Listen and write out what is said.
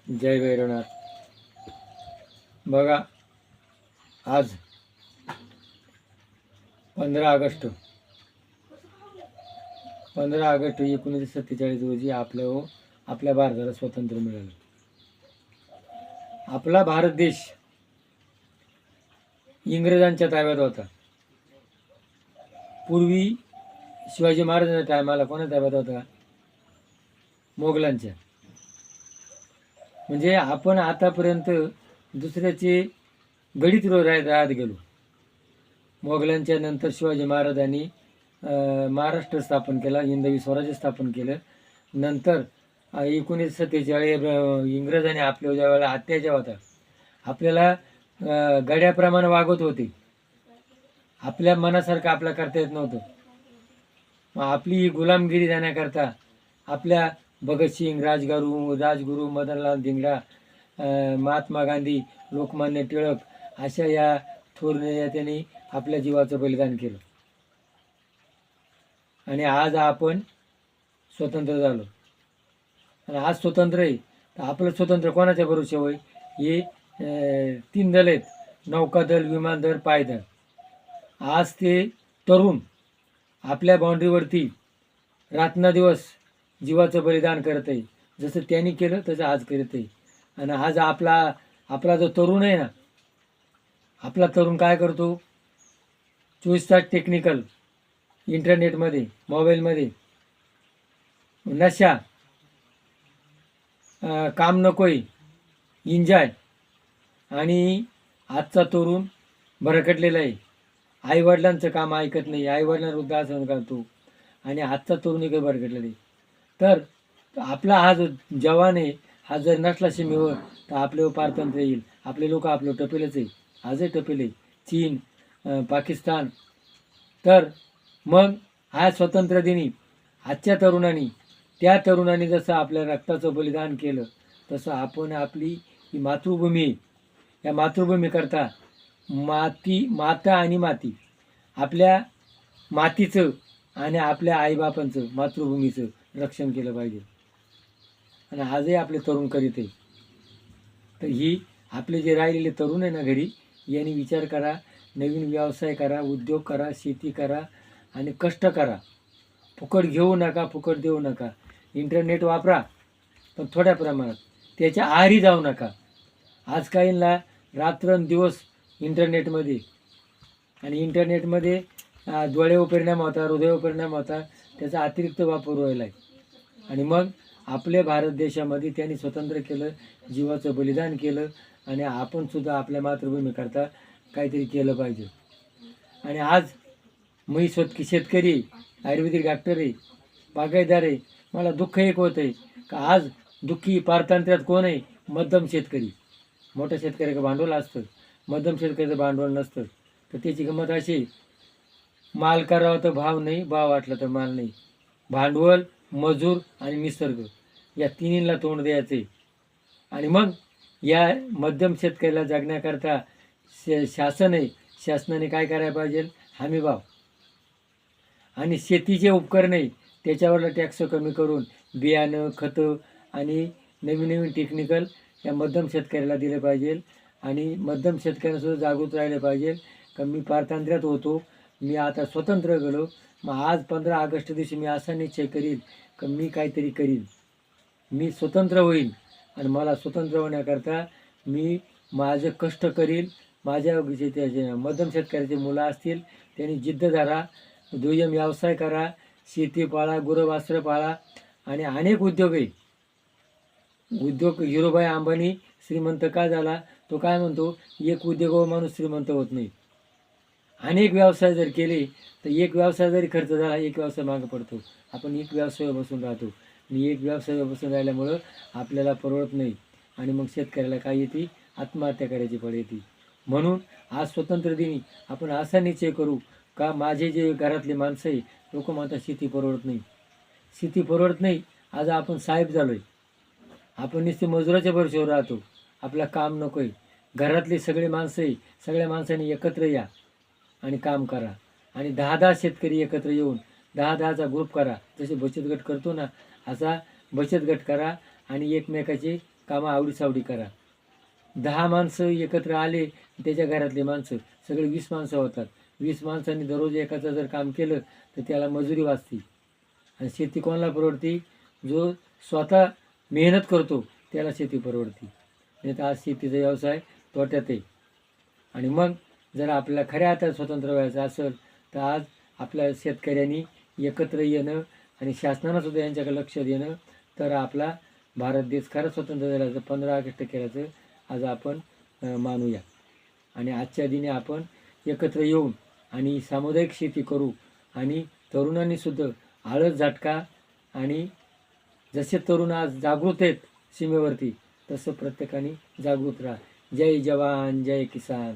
जय भैरवनाथ. बघा, आज 15 ऑगस्ट 1947 रोजी आपल्या भारताला स्वातंत्र्य मिळालं. आपला भारत देश इंग्रजांच्या ताब्यात होता. पूर्वी शिवाजी महाराजांच्या टायमाला कोणा ताब्यात होता? मोगलांच्या. म्हणजे आपण आतापर्यंत दुसऱ्याचे गडीत राहत गेलो. मोगलांच्या नंतर शिवाजी महाराजांनी महाराष्ट्र स्थापन केला, हिंदवी स्वराज्य स्थापन केलं. नंतर 1947 इंग्रजांनी आपल्या ज्या वेळेला अत्याचार होता, आपल्याला गड्याप्रमाणे वागवत होते. आपल्या मनासारखं आपल्या करता येत नव्हतं. मग आपली गुलामगिरी जाण्याकरता आपल्या भगतसिंग, राजगुरू मदनलाल धिंगडा, महात्मा गांधी, लोकमान्य टिळक अशा या थोर नेत्यांनी आपल्या जीवाचं बलिदान केलं. आणि आज आपण स्वतंत्र झालो. आणि आज स्वतंत्र आहे तर आपलं स्वतंत्र कोणाच्या भरोश्यावर होय? हे 3 दल आहेत: नौकादल, विमानदल, पायदल. आज ते तरुण आपल्या बाउंड्रीवरती रात्रंदिवस जीवाचं बलिदान करत आहे. जसं त्यांनी केलं तसं आज करत आहे. आणि आज आपला जो तरुण आहे ना, आपला तरुण काय करतो? 24 तास टेक्निकल, इंटरनेटमध्ये, मोबाईलमध्ये, नशा, काम नकोय, एन्जॉय. आणि आजचा तरुण भरकटलेला आहे. आईवडिलांचं काम ऐकत नाही, आईवडिलांना वृद्धाश्रम करतो. आणि आजचा तरुण इकडे भरकटलेला आहे. तर आपला हा जो जवान आहे, हा जर नसला सीमेवर तर आपल्यावर पारतंत्र्य येईल. आपले लोक आपलं टपेलच आहे, आजही टपेल. चीन, पाकिस्तान. तर मग हा स्वातंत्र्य दिनी आजच्या त्या तरुणांनी जसं आपल्या रक्ताचं बलिदान केलं, तसं आपण आपली ही मातृभूमी आहे, या मातृभूमीकरता माता आणि माती, आपल्या मातीचं आणि आपल्या आईबापांचं, मातृभूमीचं रक्षण केलं पाहिजे. आणि आजही आपले तरुण करीत आहे. तर ही आपले जे राहिलेले तरुण आहे ना घरी, यांनी विचार करा, नवीन व्यवसाय करा, उद्योग करा, शेती करा आणि कष्ट करा. फुकट घेऊ नका, फुकट देऊ नका. इंटरनेट वापरा पण थोड्या प्रमाणात, त्याच्या आहारी जाऊ नका. आज काहींना रात्रंदिवस इंटरनेटमध्ये, आणि इंटरनेटमध्ये डोळ्यावर परिणाम होता, हृदयावर परिणाम होता, त्याचा अतिरिक्त वापर व्हायला आहे. आणि मग आपल्या भारत देशामध्ये त्यांनी स्वतंत्र केलं, जीवाचं बलिदान केलं. आणि आपण सुद्धा आपल्या मातृभूमीकरता काहीतरी केलं पाहिजे. आणि आज मी शेतकरी, आयुर्वेदिक डॉक्टर आहे, बागायतदार आहे. मला दुःख एक होतं आहे का आज दुःखी पारतंत्र्यात कोण आहे? मध्यम शेतकरी. मोठ्या शेतकऱ्याचं भांडवल असतं, मध्यम शेतकऱ्याचं भांडवल नसतं. तर त्याची गंमत अशी, माल करावा तर भाव नाही, भाव वाटला तर माल नाही. भांडवल, मजूर आणि निसर्ग या तिन्हीला तोंड द्यायचे. आणि मग या मध्यम शेतकऱ्याला जगण्याकरता शासन आहे, शासनाने काय करायला पाहिजे? हमी भाव. आणि शेतीचे उपकरण आहे त्याच्यावरला टॅक्स कमी करून बियाणं, खतं आणि नवीन टेक्निकल या मध्यम शेतकऱ्याला दिले पाहिजे. आणि मध्यम शेतकऱ्यांसुद्धा जागृत राहिले पाहिजे का मी पारतंत्र्यात होतो, मी आता स्वतंत्र गेलो. मग आज 15 ऑगस्ट दिवशी मी असा निश्चय करील का मी काहीतरी करीन, मी स्वतंत्र होईल. आणि मला स्वतंत्र होण्याकरता मी माझं कष्ट करील. माझ्या मध्यम शेतकऱ्याचे मुलं असतील त्यांनी जिद्द धरा, दुय्यम व्यवसाय करा, शेती पाळा, गुरवास्त्र पाळा. आणि अनेक उद्योग आहे. हिरोभाई अंबानी श्रीमंत का झाला? तो काय म्हणतो, एक उद्योगावर माणूस श्रीमंत होत नाही. अनेक व्यवसाय जर केले तर एक व्यवसाय जरी खर्च झाला, एक व्यवसाय मागं पडतो. आपण एक व्यवसायावर बसून राहतो. आणि एक व्यवसायावर बसून राहिल्यामुळं आपल्याला परवडत नाही. आणि मग शेतकऱ्याला काय येते? आत्महत्या करायची पड येते. म्हणून आज स्वतंत्र दिनी आपण असा निश्चय करू का माझे जे घरातले माणसं आहे, लोक म्हणतात शेती परवडत नाही, शेती परवडत नाही. आज आपण साहेब झालो आहे. आपण नुसते मजुराच्या भरशीवर राहतो, आपलं काम नको आहे. घरातली सगळी माणसं आहे, सगळ्या माणसांनी एकत्र या आणि काम करा. आणि 10-10 शेतकरी एकत्र येऊन 10-10चा ग्रुप करा. जसे बचत गट करतो ना, असा बचत गट करा आणि एकमेकाची कामं आवडीसावडी करा. 10 माणसं एकत्र आले, त्याच्या घरातले माणसं सगळे 20 माणसं होतात. 20 माणसांनी दररोज एकाचं जर काम केलं तर त्याला मजुरी वाचते. आणि शेती कोणाला परवडते? जो स्वतः मेहनत करतो त्याला शेती परवडते. नाही तर आज शेतीचा व्यवसाय तोट्यात आहे. आणि मग जर आपल्याला खऱ्या अर्थाने स्वतंत्र व्हायचं असेल तर आज आपल्या शेतकऱ्यांनी एकत्र येणं आणि शासनानं सुद्धा यांच्याकडे लक्ष देणं, तर आपला भारत देश खरं स्वतंत्र झाल्याचं 15 ऑगस्ट केल्याचं आज आपण मानूया. आणि आजच्या दिनी आपण एकत्र येऊन आणि सामुदायिक शेती करू. आणि तरुणांनी सुद्धा आळस झटका. आणि जसे तरुण आज जागृत आहेत सीमेवरती, तसं प्रत्येकाने जागृत राहा. जय जवान जय किसान.